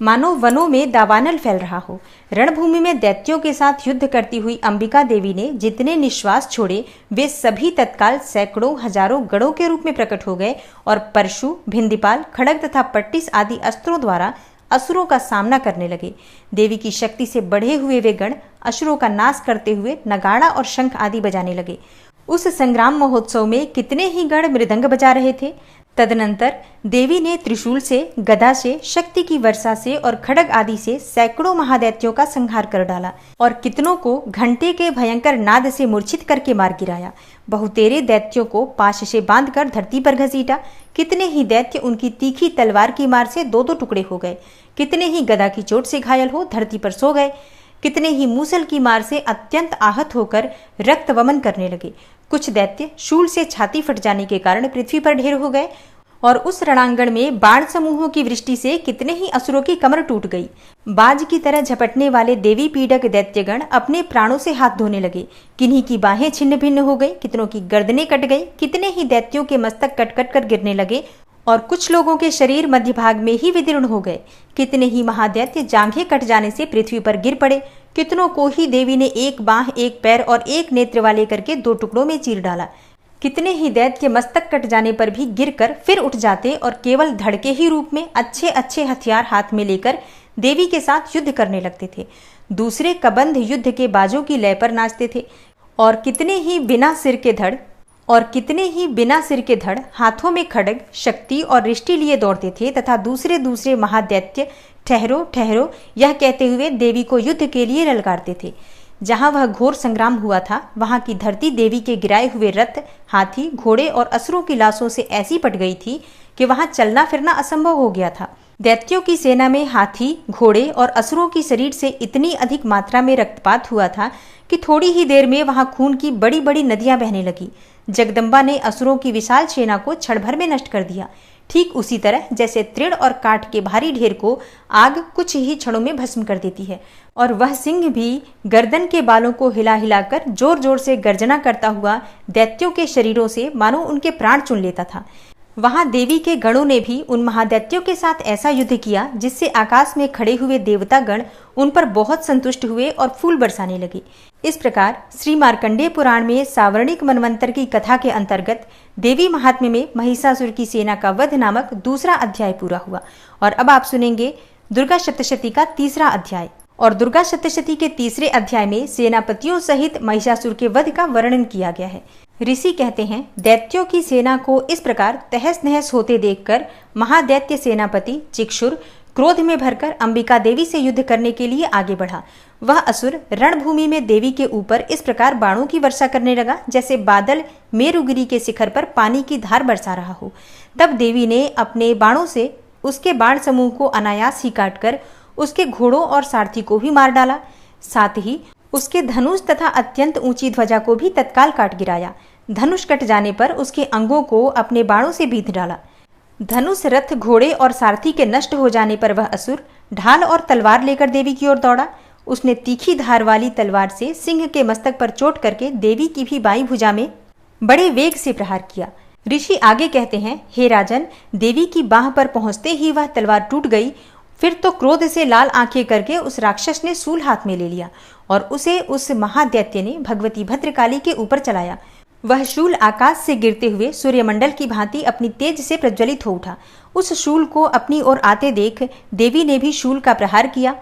मानो वनों में दावानल फैल रहा हो। रणभूमि में दैत्यों के साथ युद्ध करती हुई अंबिका देवी ने जितने निश्वास छोड़े, वे सभी तत्काल सैकड़ों हजारों गणों के रूप में प्रकट हो गए और परशु, भिंदीपाल, खड्ग तथा पट्टिस आदि अस्त्रों द्वारा असुरों का सामना करने लगे। देवी की शक्ति से बढ़े हुए वे गण असुरों का नाश करते हुए नगाड़ा और शंख आदि बजाने लगे। उस संग्राम महोत्सव में कितने ही गण मृदंग बजा रहे थे। तदनंतर देवी ने त्रिशूल से, गदा से, शक्ति की वर्षा से और खड्ग आदि से सैकड़ों महादैत्यों का संहार कर डाला और कितनों को घंटे के भयंकर नाद से मूर्छित करके मार गिराया। बहुतेरे दैत्यों को पाश से बांधकर धरती पर घसीटा। कितने ही दैत्य उनकी तीखी तलवार की मार से 2-2 टुकड़े हो गए। कितने ही गदा की चोट से घायल हो धरती पर सो गए। कितने ही मूसल की मार से अत्यंत आहत होकर रक्त वमन करने लगे। कुछ दैत्य शूल से छाती फट जाने के कारण पृथ्वी पर ढेर हो गए और उस रणांगण में बाण समूहों की वृष्टि से कितने ही असुरों की कमर टूट गई। बाज की तरह झपटने वाले देवी पीड़क दैत्यगण अपने प्राणों से हाथ धोने लगे। किन्हीं की बाहें छिन्न भिन्न हो गई, कितनों की गर्दनें कट गई, कितने ही दैत्यों के मस्तक कट कट कर गिरने लगे और कुछ लोगों के शरीर मध्य भाग में ही विदीर्ण हो गए। कितने ही महादैत्य जांघें कट जाने से पृथ्वी पर गिर पड़े। कितनों को ही देवी ने 1 बाह, 1 पैर और 1 नेत्र वाले करके 2 टुकड़ों में चीर डाला। कितने ही दैत्य मस्तक कट जाने पर भी गिरकर फिर उठ जाते और केवल धड़ के ही रूप में अच्छे अच्छे हथियार हाथ में लेकर देवी के साथ युद्ध करने लगते थे। दूसरे कबंध युद्ध के बाजों की लय पर नाचते थे और कितने ही बिना सिर के धड़ हाथों में खड्ग, शक्ति और रिष्टि लिए दौड़ते थे तथा दूसरे दूसरे महादैत्य ठहरो ठहरो यह कहते हुए देवी को युद्ध के लिए ललकारते थे। जहां वह घोर संग्राम हुआ था वहां की धरती देवी के गिराए हुए रथ, हाथी, घोड़े और असुरों की लाशों से ऐसी पट गई थी कि वहां चलना फिरना असंभव हो गया था। दैत्यों की सेना में हाथी, घोड़े और असुरों की शरीर से इतनी अधिक मात्रा में रक्तपात हुआ था कि थोड़ी ही देर में वहां खून की बड़ी बड़ी नदियां बहने लगी। जगदम्बा ने असुरों की विशाल सेना को क्षण भर में नष्ट कर दिया, ठीक उसी तरह जैसे तृण और काठ के भारी ढेर को आग कुछ ही क्षणों में भस्म कर देती है। और वह सिंह भी गर्दन के बालों को हिला हिलाकर जोर जोर से गर्जना करता हुआ दैत्यों के शरीरों से मानो उनके प्राण चुन लेता था। वहां देवी के गणों ने भी उन महादैत्यों के साथ ऐसा युद्ध किया जिससे आकाश में खड़े हुए देवता गण उन पर बहुत संतुष्ट हुए और फूल बरसाने लगे। इस प्रकार श्री मार्कंडेय पुराण में सावर्णिक मनवंतर की कथा के अंतर्गत देवी महात्म्य में महिषासुर की सेना का वध नामक दूसरा अध्याय पूरा हुआ। और अब आप सुनेंगे दुर्गा सप्तशती का तीसरा अध्याय। और दुर्गा सप्तशती के तीसरे अध्याय में सेनापतियों सहित महिषासुर के वध का वर्णन किया गया है। ऋषि कहते हैं, दैत्यों की सेना को इस प्रकार तहस नहस होते देखकर महादैत्य सेनापति चिक्षुर क्रोध में भरकर अंबिका देवी से युद्ध करने के लिए आगे बढ़ा। वह असुर रणभूमि में देवी के ऊपर इस प्रकार बाणों की वर्षा करने लगा जैसे बादल मेरुगिरी के शिखर पर पानी की धार बरसा रहा हो। तब देवी ने अपने बाणों से उसके बाण समूह को अनायास ही काटकर उसके घोड़ों और सारथी को भी मार डाला। साथ ही उसके धनुष तथा अत्यंत ऊंची ध्वजा को भी तत्काल काट गिराया। धनुष कट जाने पर उसके अंगों को अपने बाणों से बींध डाला। धनुष, रथ, घोड़े और सारथी के नष्ट हो जाने पर वह असुर ढाल और तलवार लेकर देवी की ओर दौड़ा। उसने तीखी धार वाली तलवार से सिंह के मस्तक पर चोट करके देवी की भी बाईं भुजा में बड़े वेग से प्रहार किया। ऋषि आगे कहते हैं, हे राजन, देवी की बाह पर पहुंचते ही वह तलवार टूट गई। फिर तो क्रोध से लाल आंखें करके उस राक्षस ने सूल हाथ में ले लिया और उसे उस महादैत्य ने भगवती भद्रकाली के ऊपर चलाया। वह शूल आकाश से गिरते हुए सूर्यमंडल की भांति अपनी तेज से प्रज्वलित हो उठा। उस शूल को अपनी ओर आते देख देवी ने भी शूल का प्रहार किया।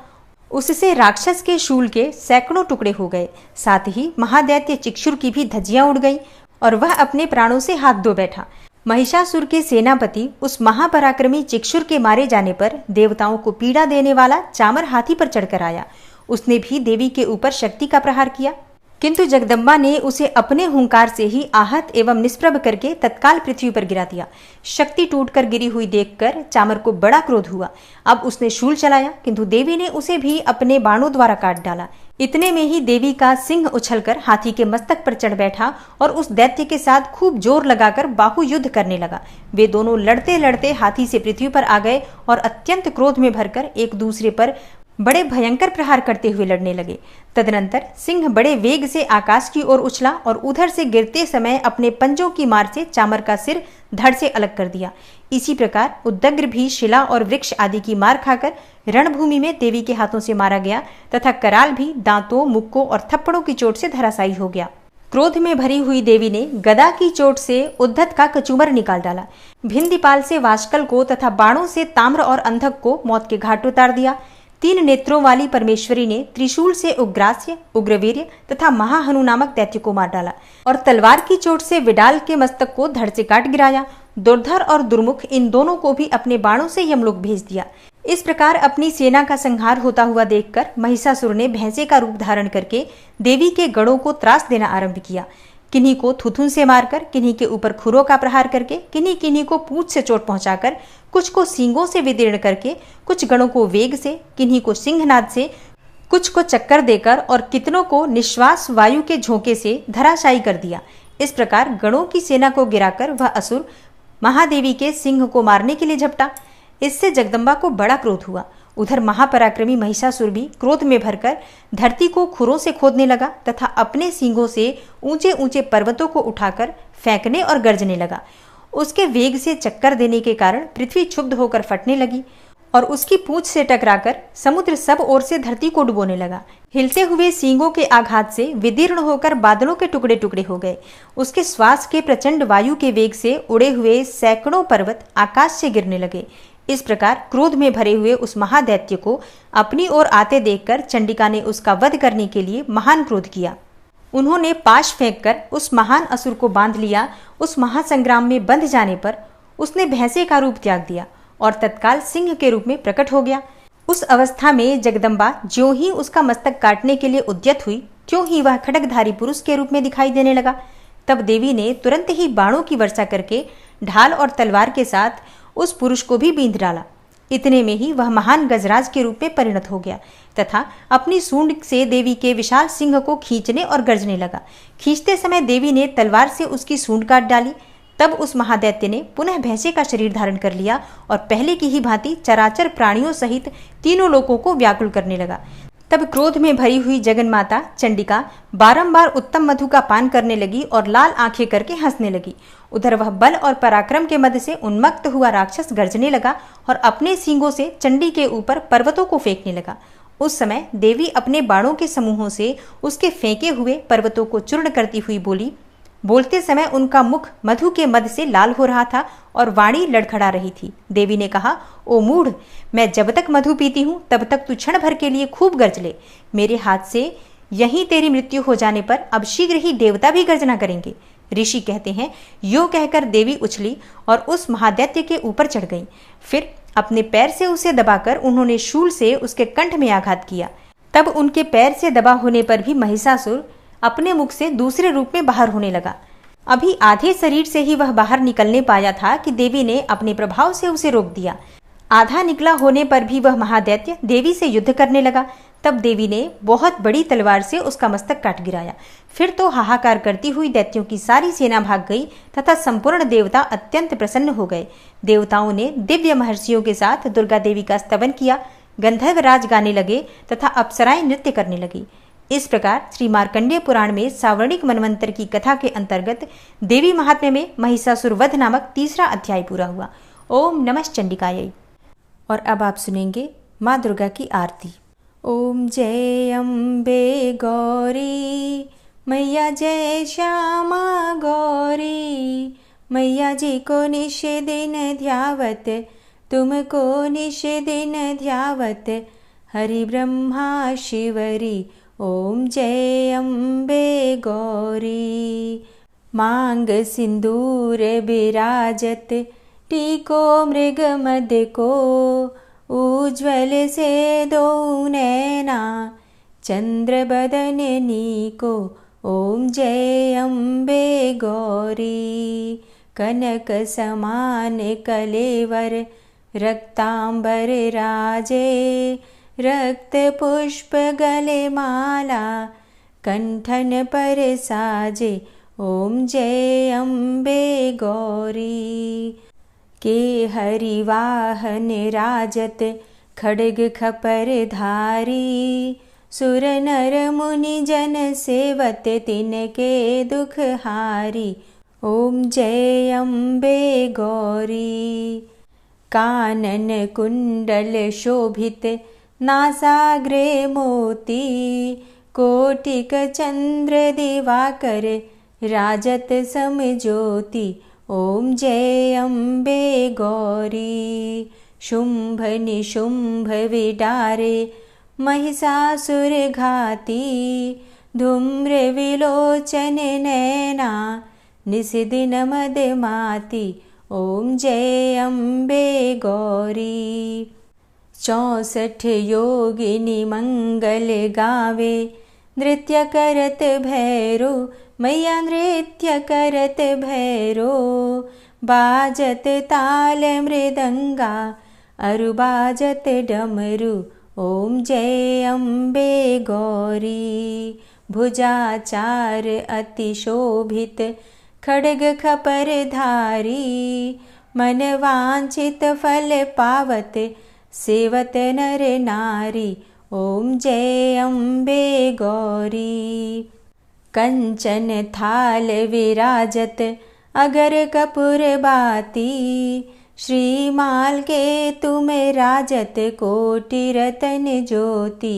उससे राक्षस के शूल के सैकड़ों टुकड़े हो गए। साथ ही महादैत्य चिक्षुर की भी धज्जियां उड़ गईं और वह अपने प्राणों से हाथ धो बैठा। महिषासुर के सेनापति उस महापराक्रमी चिक्षुर के मारे जाने पर देवताओं को पीड़ा देने वाला चामर हाथी पर चढ़कर आया। उसने भी देवी के ऊपर शक्ति का प्रहार किया, किंतु जगदम्बा ने उसे अपने हुंकार से ही आहत एवं निष्प्रभ करके तत्काल पृथ्वी पर गिरा दिया। शक्ति टूटकर गिरी हुई देखकर चामर को बड़ा क्रोध हुआ। अब उसने शूल चलाया, किंतु देवी ने उसे भी अपने बाणों द्वारा काट डाला। इतने में ही देवी का सिंह उछलकर हाथी के मस्तक पर चढ़ बैठा और उस दैत्य के साथ खूब जोर लगाकर बाहु युद्ध करने लगा। वे दोनों लड़ते लड़ते हाथी से पृथ्वी पर आ गए और अत्यंत क्रोध में भरकर एक दूसरे पर बड़े भयंकर प्रहार करते हुए लड़ने लगे। तदनंतर सिंह बड़े वेग से आकाश की ओर उछला और उधर से गिरते समय अपने पंजों की मार से चामर का सिर धड़ से अलग कर दिया। इसी प्रकार उद्दग्र भी शिला और वृक्ष आदि की मार खाकर रणभूमि में देवी के हाथों से मारा गया तथा कराल भी दांतों, मुक्कों और थप्पड़ों की चोट से धराशायी हो गया। क्रोध में भरी हुई देवी ने गदा की चोट से उद्धत का कचूमर निकाल डाला। भिंदीपाल से वाष्कल को तथा बाणों से ताम्र और अंधक को मौत के घाट उतार दिया। 3 नेत्रों वाली परमेश्वरी ने त्रिशूल से उग्रास्य, उग्रवीर्य तथा महाहनु नामक दैत्य को मार डाला और तलवार की चोट से विडाल के मस्तक को धड़ से काट गिराया। दुर्धर और दुर्मुख इन दोनों को भी अपने बाणों से यमलोक भेज दिया। इस प्रकार अपनी सेना का संहार होता हुआ देखकर महिषासुर ने भैंसे का रूप धारण करके देवी के गणों को त्रास देना आरंभ किया। किन्हीं को थुथुन से मारकर, किन्हीं के ऊपर खुरों का प्रहार करके, किन्हीं किन्हीं को पूंछ से चोट पहुंचाकर, कुछ को सींगों से विदीर्ण करके, कुछ गणों को वेग से, किन्हीं को सिंहनाद से, कुछ को चक्कर देकर और कितनों को निश्वास वायु के झोंके से धराशायी कर दिया। इस प्रकार गणों की सेना को गिराकर वह असुर महादेवी के सिंह को मारने के लिए झपटा। इससे जगदम्बा को बड़ा क्रोध हुआ। उधर महापराक्रमी महिषासुर भी क्रोध में भरकर धरती को खुरों से खोदने लगा तथा अपने सींगों से ऊंचे ऊंचे पर्वतों को उठाकर फेंकने और गरजने लगा। उसके वेग से चक्कर देने के कारण पृथ्वी क्षुब्ध होकर फटने लगी और उसकी पूंछ से टकराकर समुद्र सब ओर से धरती को डुबोने लगा। हिलते हुए सींगों के आघात से विदीर्ण होकर बादलों के टुकड़े टुकड़े हो गए। उसके श्वास के प्रचंड वायु के वेग से उड़े हुए सैकड़ों पर्वत आकाश से गिरने लगे। इस प्रकार क्रोध में भरे हुए उस महादैत्य को अपनी ओर आते देखकर चंडिका ने उसका वध करने के लिए महान क्रोध किया। उन्होंने पाश फेंककर उस महान असुर को बांध लिया। उस महासंग्राम में बंध जाने पर उसने भैंसे का रूप त्याग दिया और तत्काल सिंह के रूप में प्रकट हो गया। उस अवस्था में जगदम्बा ज्यों ही उसका मस्तक काटने के लिए उद्यत हुई, त्यों ही वह खड्गधारी पुरुष के रूप में दिखाई देने लगा। तब देवी ने तुरंत ही बाणों की वर्षा करके ढाल और तलवार के साथ उस पुरुष को भी बींध डाला। इतने में ही वह महान गजराज के रूप में परिणत हो गया तथा अपनी सूंड से देवी के विशाल सिंह को खींचने और गर्जने लगा। खींचते समय देवी ने तलवार से उसकी सूंड काट डाली। तब उस महादैत्य ने पुनः भैंसे का शरीर धारण कर लिया और पहले की ही भांति चराचर प्राणियों सहित तीनों लोकों को व्याकुल करने लगा। तब क्रोध में भरी हुई जगन्माता चंडिका बारंबार उत्तम मधु का पान करने लगी और लाल आंखें करके हंसने लगी। उधर वह बल और पराक्रम के मद से उन्मत्त हुआ राक्षस गर्जने लगा और अपने सींगों से चंडी के ऊपर पर्वतों को फेंकने लगा। उस समय देवी अपने बाणों के समूहों से उसके फेंके हुए पर्वतों को चूर्ण करती हुई बोली। बोलते समय उनका मुख मधु के मद से लाल हो रहा था और वाणी लड़खड़ा रही थी। देवी ने कहा, ओ मूढ़, मैं जब तक मधु पीती हूँ तब तक तू क्षण भर के लिए खूब गर्ज ले। मेरे हाथ से यहीं तेरी मृत्यु हो जाने पर अब शीघ्र ही देवता भी गर्जना करेंगे। ऋषि कहते हैं, यो कहकर देवी उछली और उस महादैत्य के ऊपर चढ़ गई। फिर अपने पैर से उसे दबाकर उन्होंने शूल से उसके कंठ में आघात किया। तब उनके पैर से दबा होने पर भी महिषासुर अपने मुख से दूसरे रूप में बाहर होने लगा। अभी आधे शरीर से ही वह बाहर निकलने पाया था कि देवी ने अपने प्रभाव से उसे रोक दिया। आधा निकला होने पर भी वह महादैत्य देवी से युद्ध करने लगा। तब देवी ने बहुत बड़ी तलवार से उसका मस्तक काट गिराया। फिर तो हाहाकार करती हुई दैत्यों की सारी सेना भाग गई तथा संपूर्ण देवता अत्यंत प्रसन्न हो गए। देवताओं ने दिव्य महर्षियों के साथ दुर्गा देवी का स्तवन किया। गंधर्व राज गाने लगे तथा अप्सराएं नृत्य करने लगी। इस प्रकार श्री मार्कंडेय पुराण में सावर्णिक मनवंतर की कथा के अंतर्गत देवी महात्म्य में महिषासुर वध नामक तीसरा अध्याय पूरा हुआ। ओम नमः चंडिकायै। और अब आप सुनेंगे माँ दुर्गा की आरती। ओम जय अम्बे गौरी मैया, जय श्यामा गौरी मैया जी को निश दिन ध्यावत, तुमको निश दिन ध्यावत, हरि ब्रह्मा शिवरी। ओम जय अम्बे गौरी। मांग सिंदूर बिराजत, टीको मृग मद को, उज्ज्वल से दो नैना, चंद्र बदन नीको। ओम जय अम्बे गौरी। कनक समान कलेवर, रक्तांबर राजे, रक्त पुष्प गले माला, कंठन पर साजे। ओम जय अम्बे गौरी। के हरि वाहन राजत, खड्ग खपर धारी, सुर नर मुनि जन सेवत, तिनके दुख हारी। ओम जय अम्बे गौरी। कानन कुंडल शोभित, नासाग्रे मोती, कोटिक चंद्र दिवाकर, राजत समज्योति। ओम जय अम्बे गौरी। शुंभ निशुंभ विडारे, महिषासुर घाती, धूम्र विलोचन नैना, निशिदिन मदमाती। ओम जय अम्बे गौरी। 64 योगिनी मंगल गावे, नृत्य करत भैरो मैया, नृत्य करत भैरो, बाजत ताल मृदंगा, अरु बाजत डमरू। ओम जय अम्बे गौरी। भुजाचार अति शोभित, खड्ग खपर धारी, मन वांछित फल पावत, सेवत नर नारी। ओम जय अम्बे गौरी। कंचन थाल विराजत, अगर कपूर बाती, श्रीमाल के तुम राजत, कोटि रतन ज्योति।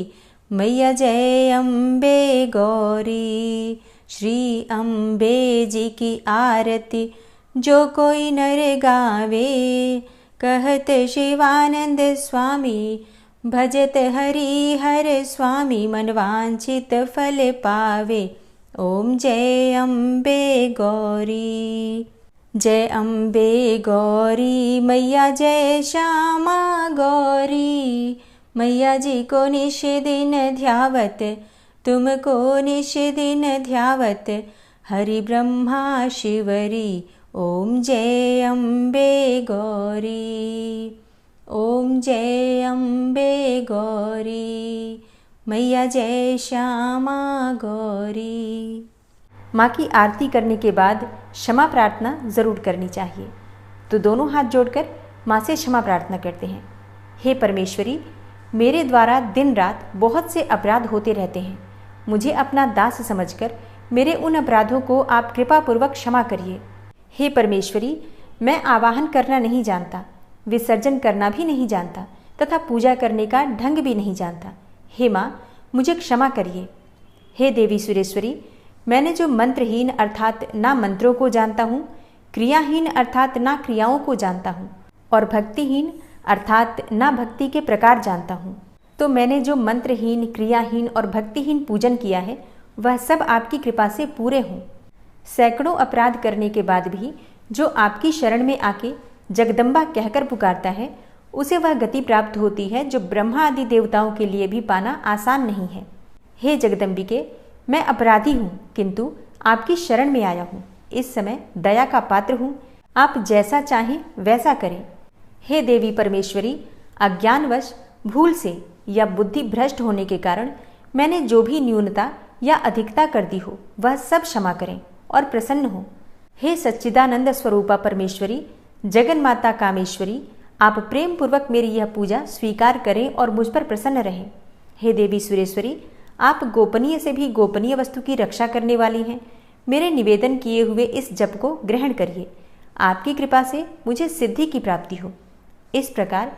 मैया जय अम्बे गौरी। श्री अम्बे जी की आरती, जो कोई नर गावे, कहत शिवानंद स्वामी, भजत हरि हर स्वामी, मन वांछित फल पावे। ओम जय अम्बे गौरी। जय अम्बे गौरी मैया, जय श्यामा गौरी। मैया जी को निश दिन ध्यावत, तुमको निश दिन ध्यावत, हरि ब्रह्मा शिवरी। ओम जय अम्बे गौरी। ओम जय अम्बे गौरी। मैया जय श्यामा गौरी। माँ की आरती करने के बाद क्षमा प्रार्थना ज़रूर करनी चाहिए। तो दोनों हाथ जोड़कर माँ से क्षमा प्रार्थना करते हैं। हे परमेश्वरी, मेरे द्वारा दिन रात बहुत से अपराध होते रहते हैं। मुझे अपना दास समझकर मेरे उन अपराधों को आप कृपापूर्वक क्षमा करिए। हे परमेश्वरी, मैं आवाहन करना नहीं जानता, विसर्जन करना भी नहीं जानता तथा पूजा करने का ढंग भी नहीं जानता। हे माँ, मुझे क्षमा करिए। हे देवी सुरेश्वरी, मैंने जो मंत्रहीन अर्थात ना मंत्रों को जानता हूँ, क्रियाहीन अर्थात ना क्रियाओं को जानता हूँ, और भक्तिहीन अर्थात ना भक्ति के प्रकार जानता हूँ, तो मैंने जो मंत्रहीन, क्रियाहीन और भक्तिहीन पूजन किया है वह सब आपकी कृपा से पूरे हों। सैकड़ों अपराध करने के बाद भी जो आपकी शरण में आके जगदम्बा कहकर पुकारता है, उसे वह गति प्राप्त होती है जो ब्रह्मा आदि देवताओं के लिए भी पाना आसान नहीं है। हे जगदम्बिके, मैं अपराधी हूँ, किंतु आपकी शरण में आया हूँ। इस समय दया का पात्र हूँ, आप जैसा चाहें वैसा करें। हे देवी परमेश्वरी, अज्ञानवश, भूल से या बुद्धि भ्रष्ट होने के कारण मैंने जो भी न्यूनता या अधिकता कर दी हो वह सब क्षमा करें और प्रसन्न हो। हे सच्चिदानंद स्वरूपा परमेश्वरी, जगन माता कामेश्वरी, आप प्रेम पूर्वक मेरी यह पूजा स्वीकार करें और मुझ पर प्रसन्न रहें। हे देवी सुरेश्वरी, आप गोपनीय से भी गोपनीय वस्तु की रक्षा करने वाली हैं। मेरे निवेदन किए हुए इस जप को ग्रहण करिए। आपकी कृपा से मुझे सिद्धि की प्राप्ति हो। इस प्रकार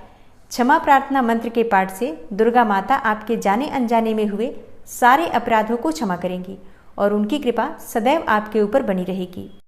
क्षमा प्रार्थना मंत्र के पाठ से दुर्गा माता आपके जाने अनजाने में हुए सारे अपराधों को क्षमा करेंगी और उनकी कृपा सदैव आपके ऊपर बनी रहेगी।